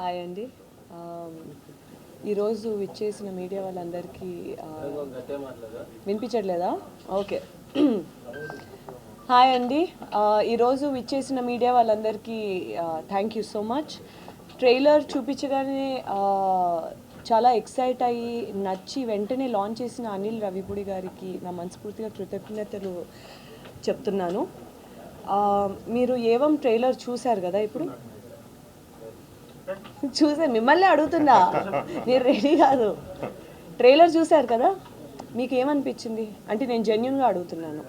Hi అండి. ఈరోజు విచ్చేసిన మీడియా వాళ్ళందరికీ వినిపించట్లేదా? ఓకే. హాయ్ అండి. ఈరోజు విచ్చేసిన మీడియా వాళ్ళందరికీ thank you so much. Trailer చూపించగానే చాలా ఎక్సైట్ అయ్యి నచ్చి వెంటనే లాంచ్ చేసిన అనిల్ రవిపూడి గారికి నా మనస్ఫూర్తిగా కృతజ్ఞతలు చెప్తున్నాను. మీరు ఏవం ట్రైలర్ చూశారు కదా? ఇప్పుడు చూసే మిమ్మల్ని అడుగుతున్నా, మీరు రెడీ కాదు. ట్రైలర్ చూశారు కదా, మీకు ఏమనిపించింది అంటే నేను జెన్యున్గా అడుగుతున్నాను.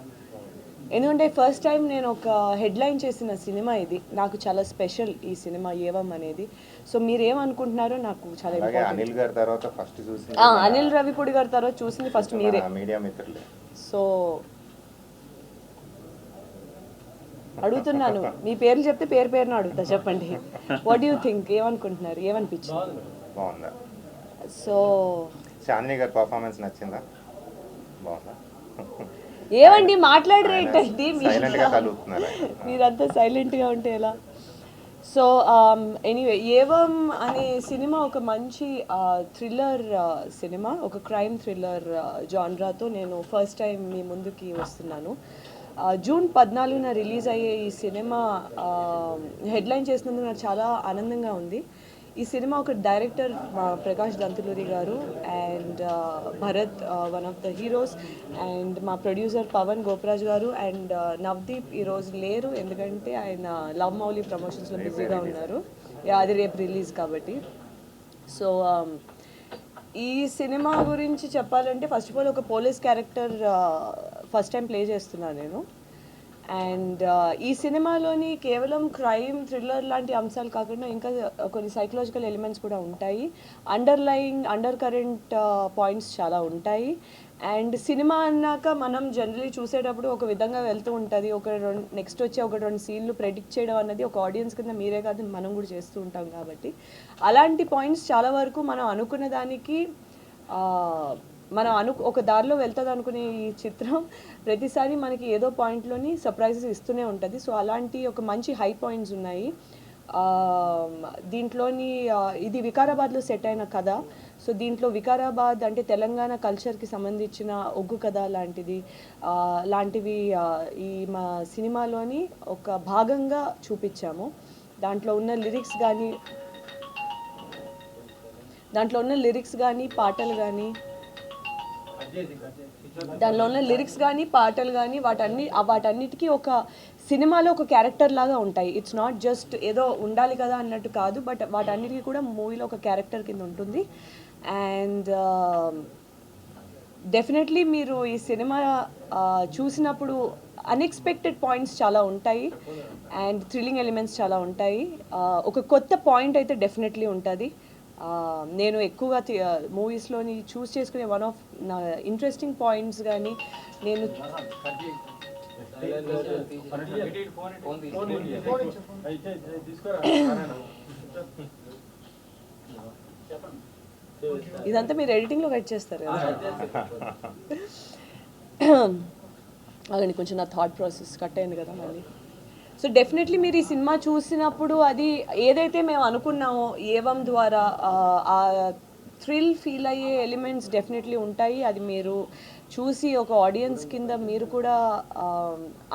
ఎందుకంటే ఫస్ట్ టైం నేను ఒక హెడ్లైన్ చేసిన సినిమా ఇది. నాకు చాలా స్పెషల్ ఈ సినిమా ఏవం అనేది. సో మీరు ఏమనుకుంటున్నారో నాకు చాలా అనిల్ గారి తర్వాత ఫస్ట్ చూసింది అనిల్ రవిపూడి గారి తర్వాత చూసింది ఫస్ట్ మీరే. మీడియా మిత్రులే. సో అడుగుతున్నాను, మీ పేర్లు చెప్తే పేరున అడుగుతా, చెప్పండి. What you think? ఏమనుకుంటున్నారు? ఏమనిపించింది? బాగుందా? సో చాందిని గారి పర్ఫార్మెన్స్ నచ్చిందా? బాగుందా? ఏమండి మాట్లాడరేంటండి మీరంతా సైలెంట్గా ఉంటే ఎలా? సో ఎనీవే, ఏవం అనే సినిమా ఒక మంచి థ్రిల్లర్ సినిమా, ఒక క్రైమ్ థ్రిల్లర్ జాన్రాతో నేను ఫస్ట్ టైం మీ ముందుకి వస్తున్నాను. జూన్ 14న రిలీజ్ అయ్యే ఈ సినిమా హెడ్లైన్ చేసినందుకు నాకు చాలా ఆనందంగా ఉంది. ఈ సినిమా ఒక డైరెక్టర్ ప్రకాష్ దంతులూరి గారు and Bharat one of the heroes, and మా ప్రొడ్యూసర్ పవన్ గోపరాజ్ గారు అండ్ నవదీప్ ఈరోజు లేరు ఎందుకంటే ఆయన లవ్ మౌలి ప్రమోషన్స్లో బిజీగా ఉన్నారు. అది రేపు రిలీజ్ కాబట్టి. సో ఈ సినిమా గురించి చెప్పాలంటే ఫస్ట్ ఆఫ్ ఆల్ ఒక police character first time play చేస్తున్నాను నేను. అండ్ ఈ సినిమాలోని కేవలం క్రైమ్ థ్రిల్లర్ లాంటి అంశాలు కాకుండా ఇంకా కొన్ని సైకలాజికల్ ఎలిమెంట్స్ కూడా ఉంటాయి. అండర్ కరెంట్ పాయింట్స్ చాలా ఉంటాయి. అండ్ సినిమా అన్నాక మనం జనరలీ చూసేటప్పుడు ఒక విధంగా వెళ్తూ ఉంటుంది. నెక్స్ట్ వచ్చే ఒక రెండు సీన్లు ప్రెడిక్ట్ చేయడం అన్నది ఒక ఆడియన్స్ కింద మీరే కాదు మనం కూడా చేస్తూ ఉంటాం కాబట్టి అలాంటి పాయింట్స్ చాలా వరకు మనం అనుకున్న దానికి మనం ఒక దారిలో వెళ్తుంది అనుకునే ఈ చిత్రం ప్రతిసారి మనకి ఏదో పాయింట్లోని సర్ప్రైజెస్ ఇస్తూనే ఉంటుంది. సో అలాంటి ఒక మంచి హై పాయింట్స్ ఉన్నాయి దీంట్లోని. ఇది వికారాబాద్లో సెట్ అయిన కథ. సో దీంట్లో వికారాబాద్ అంటే తెలంగాణ కల్చర్కి సంబంధించిన ఒగ్గు కథ లాంటివి ఈ మా సినిమాలోని ఒక భాగంగా చూపించాము. దాంట్లో ఉన్న లిరిక్స్ కానీ పాటలు కానీ వాటన్నిటికీ ఒక సినిమాలో ఒక క్యారెక్టర్ లాగా ఉంటాయి. ఇట్స్ నాట్ జస్ట్ ఏదో ఉండాలి కదా అన్నట్టు కాదు, బట్ వాటన్నిటికీ కూడా మూవీలో ఒక క్యారెక్టర్ కింద ఉంటుంది. అండ్ డెఫినెట్లీ మీరు ఈ సినిమా చూసినప్పుడు అన్ఎక్స్పెక్టెడ్ పాయింట్స్ చాలా ఉంటాయి అండ్ థ్రిల్లింగ్ ఎలిమెంట్స్ చాలా ఉంటాయి. ఒక కొత్త పాయింట్ అయితే డెఫినెట్లీ ఉంటుంది. నేను ఎక్కువగా మూవీస్లోని చూస్ చేసుకునే వన్ ఆఫ్ నా ఇంట్రెస్టింగ్ పాయింట్స్ కానీ నేను ఇదంతా మీరు ఎడిటింగ్లో కట్ చేస్తారు కదా. అలాగే కొంచెం నా థాట్ ప్రాసెస్ కట్ అయింది కదా మళ్ళీ. సో డెఫినెట్లీ మీరు ఈ సినిమా చూసినప్పుడు అది ఏదైతే మేము అనుకున్నామో ఏవం ద్వారా ఆ థ్రిల్ ఫీల్ అయ్యే ఎలిమెంట్స్ డెఫినెట్లీ ఉంటాయి. అది మీరు చూసి ఒక ఆడియన్స్ కింద మీరు కూడా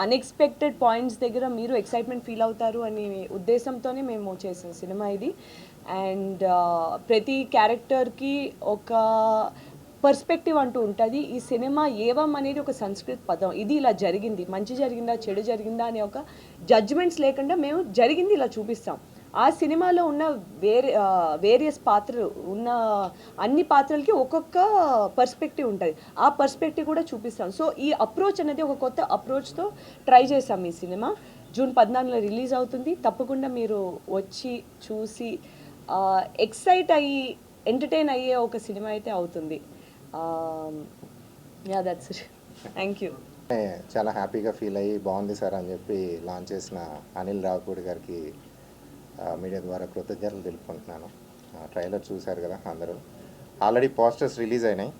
అన్ఎక్స్పెక్టెడ్ పాయింట్స్ దగ్గర మీరు ఎక్సైట్మెంట్ ఫీల్ అవుతారు అనే ఉద్దేశంతోనే మేము చేసిన సినిమా ఇది. అండ్ ప్రతి క్యారెక్టర్కి ఒక పర్స్పెక్టివ్ అంటూ ఉంటుంది. ఈ సినిమా ఏవం అనేది ఒక సంస్కృత పదం. ఇది ఇలా జరిగింది, మంచి జరిగిందా చెడు జరిగిందా అనే ఒక జడ్జిమెంట్స్ లేకుండా మేము జరిగింది ఇలా చూపిస్తాం. ఆ సినిమాలో ఉన్న వేరియస్ పాత్రలు ఉన్న అన్ని పాత్రలకి ఒక్కొక్క పర్స్పెక్టివ్ ఉంటుంది. ఆ పర్స్పెక్టివ్ కూడా చూపిస్తాం. సో ఈ అప్రోచ్ అనేది ఒక కొత్త అప్రోచ్తో ట్రై చేసాం. ఈ సినిమా జూన్ 14న రిలీజ్ అవుతుంది. తప్పకుండా మీరు వచ్చి చూసి ఎక్సైట్ అయ్యి ఎంటర్టైన్ అయ్యే ఒక సినిమా అయితే అవుతుంది. That's it. Thank you. చాలా హ్యాపీగా ఫీల్ అయ్యి బాగుంది సార్ అని చెప్పి లాంచ్ చేసిన అనిల్ రావిపూడి గారికి మీడియా ద్వారా కృతజ్ఞతలు తెలుపుకుంటున్నాను. ట్రైలర్ చూశారు కదా అందరూ. ఆల్రెడీ పోస్టర్స్ రిలీజ్ అయినాయి.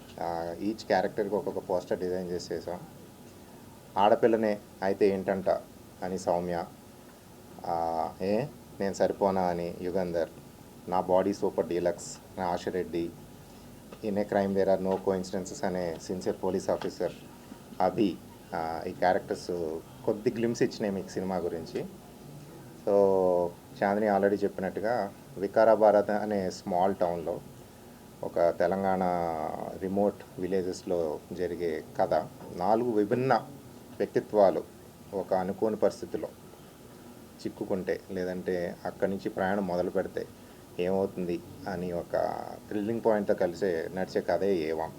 ఈచ్ క్యారెక్టర్కి ఒక్కొక్క పోస్టర్ డిజైన్ చేసేసాం. ఆడపిల్లనే అయితే ఏంటంట అని సౌమ్య, నేను సరిపోనా అని యుగంధర్, నా బాడీ సూపర్ డీలక్స్, నా Asha Reddy, in a crime there are no coincidences అనే సిన్సియర్ పోలీస్ ఆఫీసర్, అభి, ఈ క్యారెక్టర్స్ కొద్ది గ్లిమ్స్ ఇచ్చినాయి మీకు సినిమా గురించి. సో చాందిని ఆల్రెడీ చెప్పినట్టుగా వికారాబాద్ అనే స్మాల్ టౌన్లో ఒక తెలంగాణ రిమోట్ విలేజెస్లో జరిగే కథ. 4 విభిన్న వ్యక్తిత్వాలు ఒక అనుకోని పరిస్థితిలో చిక్కుకుంటే, లేదంటే అక్కడి నుంచి ప్రయాణం మొదలు పెడితే ఏమవుతుంది అని ఒక థ్రిల్లింగ్ పాయింట్తో కలిసి నడిచే కథే ఏవం.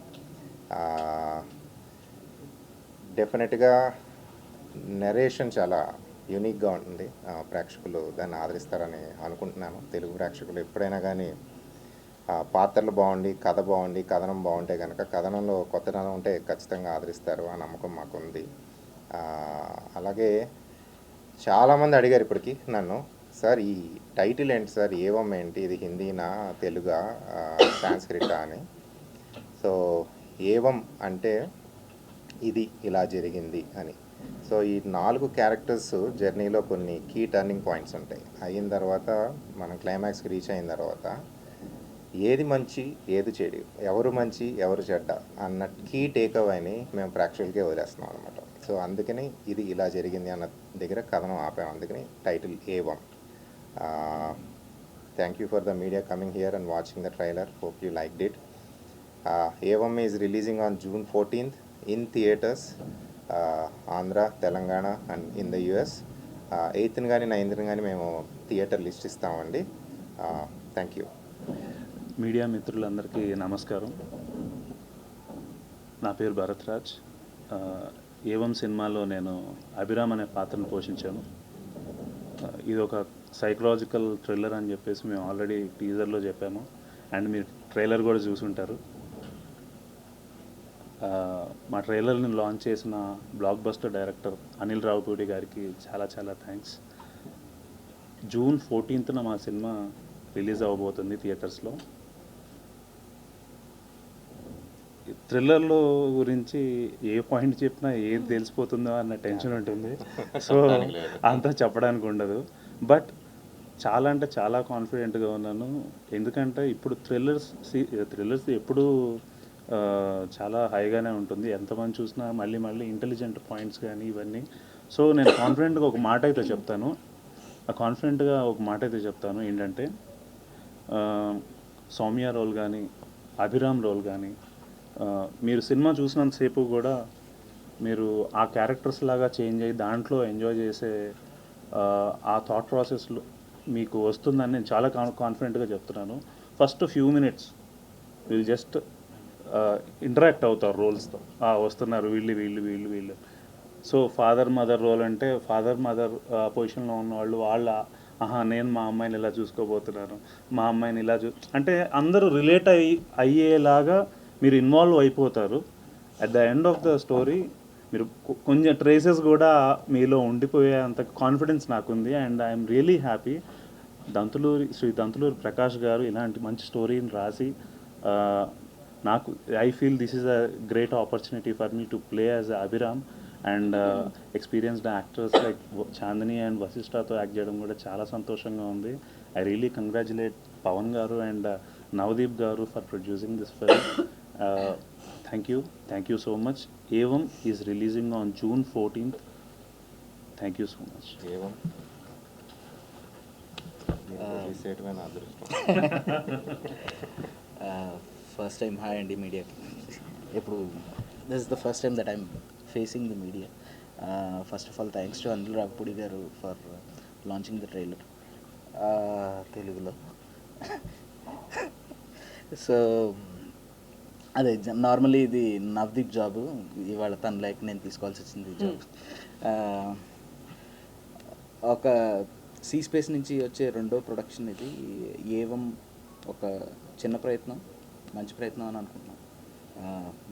డెఫినెట్గా నెరేషన్ చాలా యూనిక్గా ఉంటుంది. ప్రేక్షకులు దాన్ని ఆదరిస్తారని అనుకుంటున్నాను. తెలుగు ప్రేక్షకులు ఎప్పుడైనా కానీ పాత్రలు బాగుండి, కథ బాగుండి, కథనం బాగుంటే కనుక, కథనంలో కొత్తదనం ఉంటే ఖచ్చితంగా ఆదరిస్తారు ఆ నమ్మకం మాకుంది. అలాగే చాలామంది అడిగారు ఇప్పటికీ నన్ను, సార్ ఈ టైటిల్ ఏంటి సార్, ఏవం ఏంటి, ఇది హిందీనా తెలుగా సాంస్క్రిటా అని. సో ఏవం అంటే ఇది ఇలా జరిగింది అని. సో ఈ 4 క్యారెక్టర్స్ జర్నీలో కొన్ని కీ టర్నింగ్ పాయింట్స్ ఉంటాయి. అయిన తర్వాత మనం క్లైమాక్స్కి రీచ్ అయిన తర్వాత ఏది మంచి ఏది చెడు, ఎవరు మంచి ఎవరు చెడ్డ అన్న కీ టేక్ అవేని మేము ప్రేక్షకులకే వదిలేస్తున్నాం అనమాట. సో అందుకని ఇది ఇలా జరిగింది అన్న దగ్గర కథనం ఆపాము. అందుకని title evam. Thank you for the media coming here and watching the trailer. Hope you liked it. Evam is releasing on June 14th in theatres, Andhra, Telangana and in the US. 8th కానీ 9th కానీ మేము theatre list ఇస్తామండి. Thank you. Media మిత్రులందరికీ నమస్కారం. నా పేరు భరత్రాజ్. ఏవం సినిమాలో నేను అభిరామ్ అనే పాత్రను పోషించాను. ఇది ఒక సైకలాజికల్ థ్రిల్లర్ అని చెప్పేసి మేము ఆల్రెడీ టీజర్లో చెప్పాము, అండ్ మీరు ట్రైలర్ కూడా చూసుంటారు. మా ట్రైలర్ని లాంచ్ చేసిన block buster director Anil Ravipudi గారికి చాలా చాలా థ్యాంక్స్. June 14th మా సినిమా రిలీజ్ అవ్వబోతుంది థియేటర్స్లో. థ్రిల్లర్లో గురించి ఏ పాయింట్ చెప్పినా ఏది తెలిసిపోతుందో అన్న టెన్షన్ ఉంటుంది. సో అంతా చెప్పడానికి ఉండదు. బట్ చాలా అంటే చాలా కాన్ఫిడెంట్గా ఉన్నాను. ఎందుకంటే ఇప్పుడు థ్రిల్లర్స్ ఎప్పుడూ చాలా హైగానే ఉంటుంది. ఎంతమంది చూసినా మళ్ళీ ఇంటెలిజెంట్ పాయింట్స్ కానీ ఇవన్నీ. సో నేను కాన్ఫిడెంట్గా ఒక మాట అయితే చెప్తాను. ఏంటంటే సౌమ్య రోల్ కానీ, అభిరామ్ రోల్ కానీ, మీరు సినిమా చూసినంతసేపు కూడా మీరు ఆ క్యారెక్టర్స్ లాగా చేంజ్ అయ్యి దాంట్లో ఎంజాయ్ చేసే ఆ థాట్ ప్రాసెస్లో మీకు వస్తుందని నేను చాలా కాన్ఫిడెంట్గా చెప్తున్నాను. ఫస్ట్ ఫ్యూ మినిట్స్ వీళ్ళు జస్ట్ ఇంటరాక్ట్ అవుతారు రోల్స్తో. వస్తున్నారు వీళ్ళు. సో ఫాదర్ మదర్ రోల్ అంటే ఫాదర్ మదర్ పొజిషన్లో ఉన్నవాళ్ళు నేను మా అమ్మాయిని ఇలా చూసుకోబోతున్నాను, మా అమ్మాయిని ఇలా అంటే అందరూ రిలేట్ అయ్యేలాగా మీరు ఇన్వాల్వ్ అయిపోతారు. At the end of the story మీరు కొంచెం ట్రేసెస్ కూడా మీలో ఉండిపోయే అంత కాన్ఫిడెన్స్ నాకుంది. And I'm really happy. Shri Dantuluri Prakash గారు ఇలాంటి మంచి స్టోరీని రాసి నాకు I feel this is a great opportunity for me to play as Abhiram. And experienced actors like Chandini and వశిష్ఠతో యాక్ట్ చేయడం కూడా చాలా సంతోషంగా ఉంది. ఐ రియలీ కంగ్రాచులేట్ పవన్ గారు అండ్ నవదీప్ గారు for producing this film. Thank you so much. Evam is releasing on June 14th. Thank you so much. Evam. First time hi and media. This is the first time that I'm facing the media. First of all, thanks to Anil Raupudi garu for launching the trailer. Telugulo. So అదే normally ఇది Navdeep job. ఇవాళ తన like నేను తీసుకోవాల్సి వచ్చింది job. ఒక see space నుంచి వచ్చే రెండో ప్రొడక్షన్ ఇది. ఏవం ఒక చిన్న ప్రయత్నం, మంచి ప్రయత్నం అని అనుకుంటున్నాను.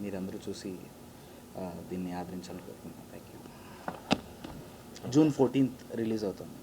మీరందరూ చూసి దీన్ని ఆదరించాలని కోరుకుంటున్నాను. Thank you. June 14th release అవుతుంది.